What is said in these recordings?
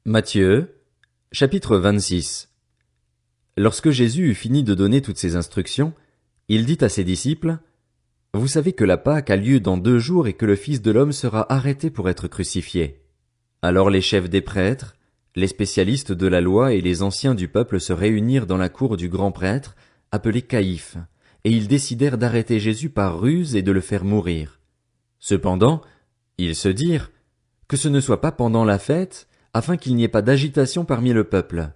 Matthieu, chapitre 26. Lorsque Jésus eut fini de donner toutes ces instructions, il dit à ses disciples, « Vous savez que la Pâque a lieu dans 2 jours et que le Fils de l'homme sera arrêté pour être crucifié. » Alors les chefs des prêtres, les spécialistes de la loi et les anciens du peuple se réunirent dans la cour du grand prêtre, appelé Caïphe, et ils décidèrent d'arrêter Jésus par ruse et de le faire mourir. Cependant, ils se dirent, « Que ce ne soit pas pendant la fête, afin qu'il n'y ait pas d'agitation parmi le peuple. »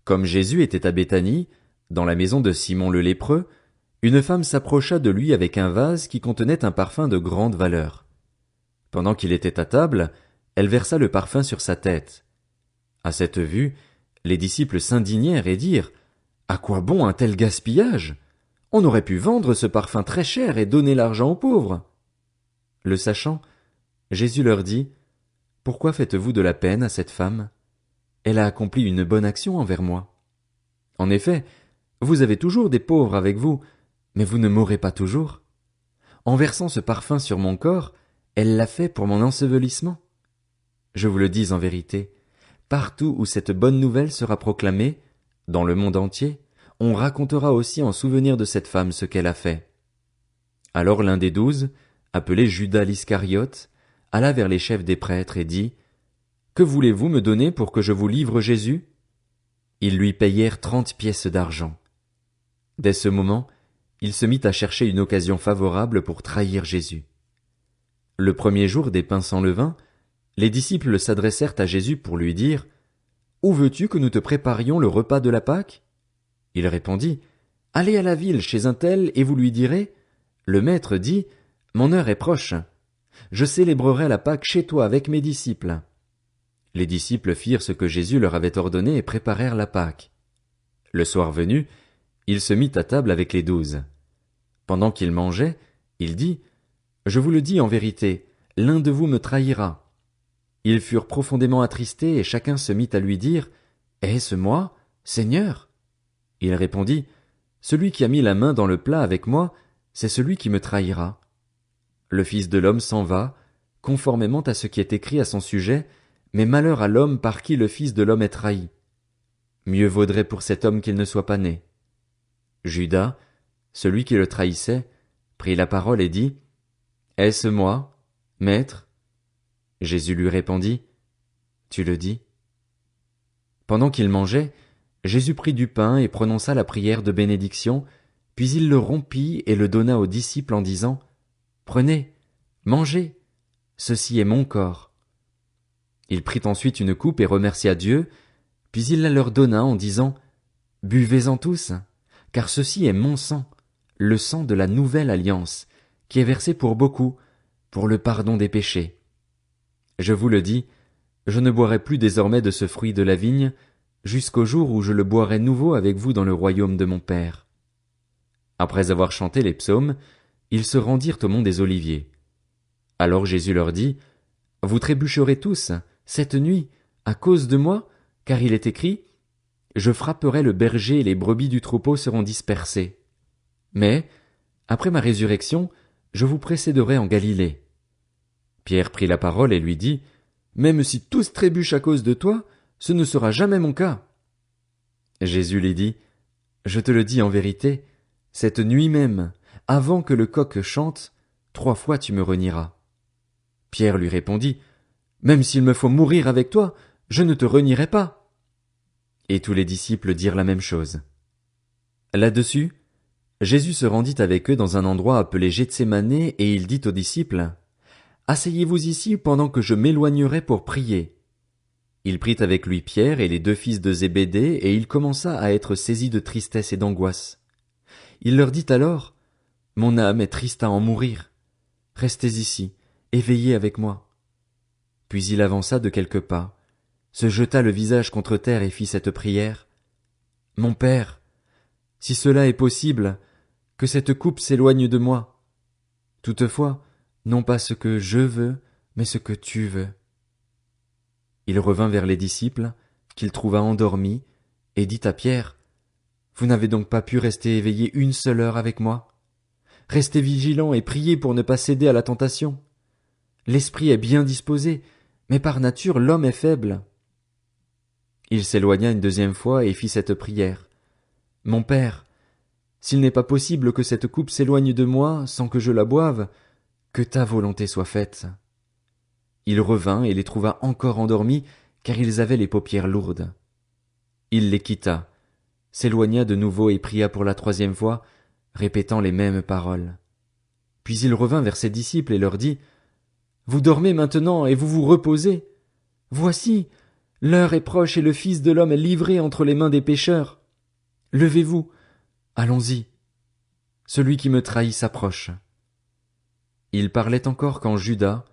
Comme Jésus était à Béthanie, dans la maison de Simon le lépreux, une femme s'approcha de lui avec un vase qui contenait un parfum de grande valeur. Pendant qu'il était à table, elle versa le parfum sur sa tête. À cette vue, les disciples s'indignèrent et dirent, « À quoi bon un tel gaspillage? On aurait pu vendre ce parfum très cher et donner l'argent aux pauvres. » Le sachant, Jésus leur dit, « Pourquoi faites-vous de la peine à cette femme? Elle a accompli une bonne action envers moi. En effet, vous avez toujours des pauvres avec vous, mais vous ne mourrez pas toujours. En versant ce parfum sur mon corps, elle l'a fait pour mon ensevelissement. Je vous le dis en vérité, partout où cette bonne nouvelle sera proclamée, dans le monde entier, on racontera aussi en souvenir de cette femme ce qu'elle a fait. » Alors l'un des 12, appelé Judas l'Iscariote, alla vers les chefs des prêtres et dit, « Que voulez-vous me donner pour que je vous livre Jésus? » Ils lui payèrent 30 pièces d'argent. Dès ce moment, il se mit à chercher une occasion favorable pour trahir Jésus. Le premier jour des pains sans levain, les disciples s'adressèrent à Jésus pour lui dire, « Où veux-tu que nous te préparions le repas de la Pâque? » Il répondit, « Allez à la ville chez un tel et vous lui direz, « Le maître dit, mon heure est proche. Je célébrerai la Pâque chez toi avec mes disciples. » Les disciples firent ce que Jésus leur avait ordonné et préparèrent la Pâque. Le soir venu, il se mit à table avec les 12. Pendant qu'il mangeait, il dit, « Je vous le dis en vérité, l'un de vous me trahira. » Ils furent profondément attristés et chacun se mit à lui dire, « Est-ce moi, Seigneur? » Il répondit, « Celui qui a mis la main dans le plat avec moi, c'est celui qui me trahira. » Le Fils de l'homme s'en va, conformément à ce qui est écrit à son sujet, mais malheur à l'homme par qui le Fils de l'homme est trahi. Mieux vaudrait pour cet homme qu'il ne soit pas né. Judas, celui qui le trahissait, prit la parole et dit, « Est-ce moi, Maître? » Jésus lui répondit, « Tu le dis. » Pendant qu'il mangeait, Jésus prit du pain et prononça la prière de bénédiction, puis il le rompit et le donna aux disciples en disant, « Prenez, mangez, ceci est mon corps. » Il prit ensuite une coupe et remercia Dieu, puis il la leur donna en disant, « Buvez-en tous, car ceci est mon sang, le sang de la nouvelle alliance, qui est versé pour beaucoup, pour le pardon des péchés. Je vous le dis, je ne boirai plus désormais de ce fruit de la vigne, jusqu'au jour où je le boirai nouveau avec vous dans le royaume de mon Père. » Après avoir chanté les psaumes, ils se rendirent au mont des Oliviers. Alors Jésus leur dit, « Vous trébucherez tous, cette nuit, à cause de moi, car il est écrit, « Je frapperai le berger et les brebis du troupeau seront dispersées. » Mais, après ma résurrection, je vous précéderai en Galilée. Pierre prit la parole et lui dit, « Même si tous trébuchent à cause de toi, ce ne sera jamais mon cas. » Jésus lui dit, « Je te le dis en vérité, cette nuit même, avant que le coq chante, 3 fois tu me renieras. » Pierre lui répondit, « Même s'il me faut mourir avec toi, je ne te renierai pas. » Et tous les disciples dirent la même chose. Là-dessus, Jésus se rendit avec eux dans un endroit appelé Gethsémané et il dit aux disciples, « Asseyez-vous ici pendant que je m'éloignerai pour prier. » Il prit avec lui Pierre et les 2 fils de Zébédée et il commença à être saisi de tristesse et d'angoisse. Il leur dit alors, « Mon âme est triste à en mourir. Restez ici, et veillez avec moi. » Puis il avança de quelques pas, se jeta le visage contre terre et fit cette prière. « Mon Père, si cela est possible, que cette coupe s'éloigne de moi. Toutefois, non pas ce que je veux, mais ce que tu veux. » Il revint vers les disciples, qu'il trouva endormis, et dit à Pierre, « Vous n'avez donc pas pu rester éveillé une seule heure avec moi? Restez vigilants et priez pour ne pas céder à la tentation. L'esprit est bien disposé, mais par nature l'homme est faible. » Il s'éloigna une deuxième fois et fit cette prière. Mon Père, s'il n'est pas possible que cette coupe s'éloigne de moi sans que je la boive, que ta volonté soit faite. Il revint et les trouva encore endormis, car ils avaient les paupières lourdes. Il les quitta, s'éloigna de nouveau et pria pour la troisième fois, répétant les mêmes paroles. Puis il revint vers ses disciples et leur dit, « Vous dormez maintenant et vous vous reposez. Voici, l'heure est proche et le Fils de l'homme est livré entre les mains des pécheurs. Levez-vous, allons-y. Celui qui me trahit s'approche. » Il parlait encore quand Judas,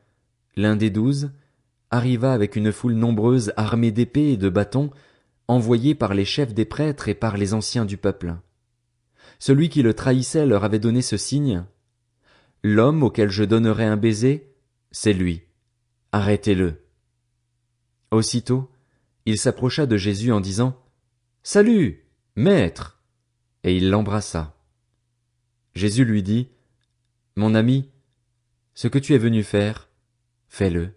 l'un des 12, arriva avec une foule nombreuse armée d'épées et de bâtons, envoyés par les chefs des prêtres et par les anciens du peuple. Celui qui le trahissait leur avait donné ce signe. « L'homme auquel je donnerai un baiser, c'est lui. Arrêtez-le. » Aussitôt, il s'approcha de Jésus en disant, « Salut, maître !» Et il l'embrassa. Jésus lui dit, « Mon ami, ce que tu es venu faire, fais-le. »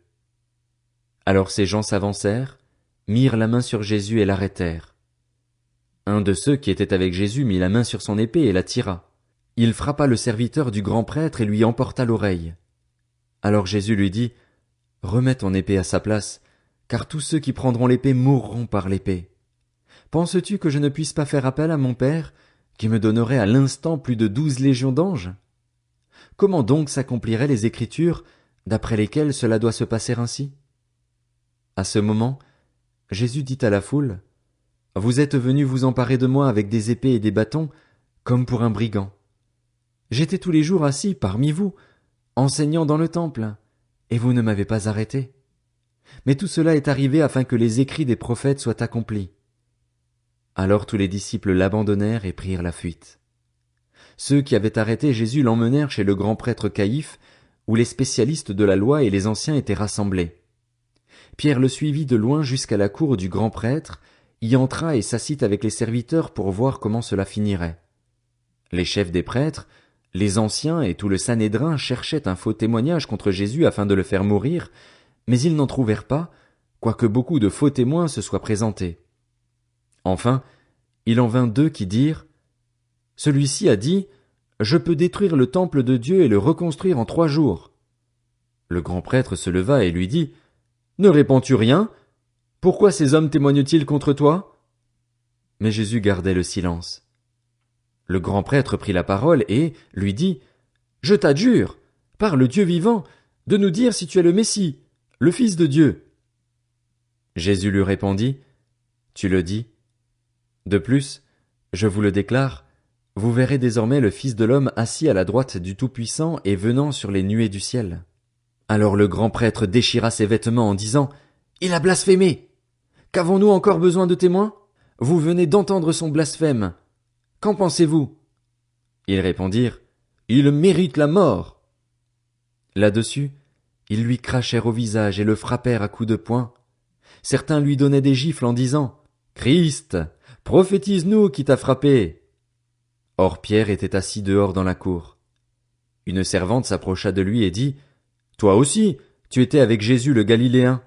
Alors ces gens s'avancèrent, mirent la main sur Jésus et l'arrêtèrent. Un de ceux qui étaient avec Jésus mit la main sur son épée et la tira. Il frappa le serviteur du grand prêtre et lui emporta l'oreille. Alors Jésus lui dit, « Remets ton épée à sa place, car tous ceux qui prendront l'épée mourront par l'épée. Penses-tu que je ne puisse pas faire appel à mon Père, qui me donnerait à l'instant plus de 12 légions d'anges? Comment donc s'accompliraient les Écritures, d'après lesquelles cela doit se passer ainsi? » À ce moment, Jésus dit à la foule, « Vous êtes venus vous emparer de moi avec des épées et des bâtons, comme pour un brigand. J'étais tous les jours assis parmi vous, enseignant dans le temple, et vous ne m'avez pas arrêté. Mais tout cela est arrivé afin que les écrits des prophètes soient accomplis. » Alors tous les disciples l'abandonnèrent et prirent la fuite. Ceux qui avaient arrêté Jésus l'emmenèrent chez le grand prêtre Caïphe, où les spécialistes de la loi et les anciens étaient rassemblés. Pierre le suivit de loin jusqu'à la cour du grand prêtre, y entra et s'assit avec les serviteurs pour voir comment cela finirait. Les chefs des prêtres, les anciens et tout le Sanhédrin cherchaient un faux témoignage contre Jésus afin de le faire mourir, mais ils n'en trouvèrent pas, quoique beaucoup de faux témoins se soient présentés. Enfin, il en vint 2 qui dirent, « Celui-ci a dit, je peux détruire le temple de Dieu et le reconstruire en 3 jours. » Le grand prêtre se leva et lui dit, « Ne réponds-tu rien? Pourquoi ces hommes témoignent-ils contre toi? » Mais Jésus gardait le silence. Le grand prêtre prit la parole et lui dit, « Je t'adjure, par le Dieu vivant, de nous dire si tu es le Messie, le Fils de Dieu. » Jésus lui répondit, « Tu le dis. De plus, je vous le déclare, vous verrez désormais le Fils de l'homme assis à la droite du Tout-Puissant et venant sur les nuées du ciel. » Alors le grand prêtre déchira ses vêtements en disant, « Il a blasphémé! Qu'avons-nous encore besoin de témoins? Vous venez d'entendre son blasphème. Qu'en pensez-vous? » Ils répondirent, « Il mérite la mort. » Là-dessus, ils lui crachèrent au visage et le frappèrent à coups de poing. Certains lui donnaient des gifles en disant, « Christ, prophétise-nous qui t'a frappé. » Or Pierre était assis dehors dans la cour. Une servante s'approcha de lui et dit, « Toi aussi, tu étais avec Jésus le Galiléen. »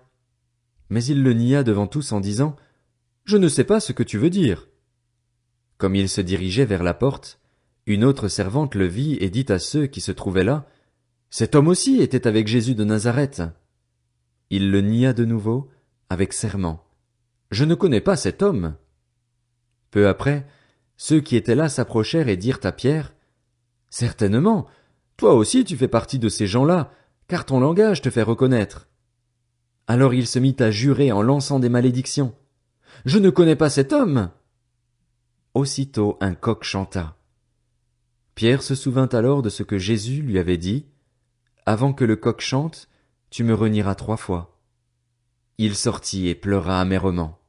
Mais il le nia devant tous en disant, « Je ne sais pas ce que tu veux dire. » Comme il se dirigeait vers la porte, une autre servante le vit et dit à ceux qui se trouvaient là, « Cet homme aussi était avec Jésus de Nazareth. » Il le nia de nouveau, avec serment, « Je ne connais pas cet homme. » Peu après, ceux qui étaient là s'approchèrent et dirent à Pierre, « Certainement, toi aussi tu fais partie de ces gens-là, car ton langage te fait reconnaître. » Alors il se mit à jurer en lançant des malédictions. « Je ne connais pas cet homme. » Aussitôt un coq chanta. Pierre se souvint alors de ce que Jésus lui avait dit, « Avant que le coq chante, tu me renieras 3 fois. » Il sortit et pleura amèrement.